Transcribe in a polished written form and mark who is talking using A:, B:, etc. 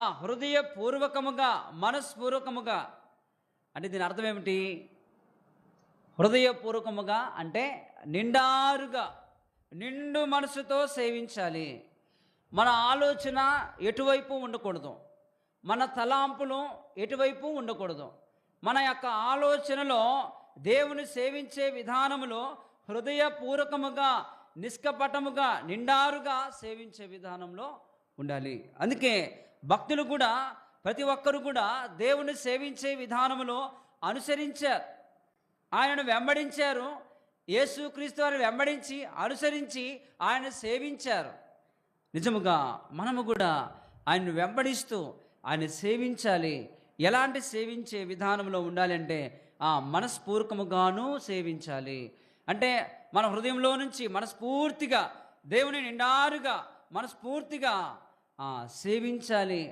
A: హృదయపూర్వకముగా, మనస్పూర్వకముగా అంటే దీని అర్థం ఏమిటి? హృదయపూర్వకముగా అంటే నిండారుగా, నిండు మనసుతో సేవించాలి. మన ఆలోచన ఎటువైపు ఉండకూడదు. మన తలాంపులు ఎటువైపు ఉండకూడదు. మన యొక్క ఆలోచనలో దేవుని సేవించే విధానములో హృదయపూర్వకముగా, నిష్కపటముగా, నిండారుగా సేవించే విధానంలో ఉండాలి. అందుకే భక్తులు కూడా, ప్రతి ఒక్కరు కూడా దేవుని సేవించే విధానములో అనుసరించారు. ఆయనను వెంబడించారు. యేసుక్రీస్తు వారిని వెంబడించి, అనుసరించి ఆయన సేవించారు. నిజముగా మనము కూడా ఆయన్ను వెంబడిస్తూ ఆయన సేవించాలి. ఎలాంటి సేవించే విధానంలో ఉండాలంటే మనస్పూర్వకముగాను సేవించాలి. అంటే మన హృదయంలో నుంచి మనస్ఫూర్తిగా దేవుని నిండారుగా మనస్ఫూర్తిగా సేవించాలి.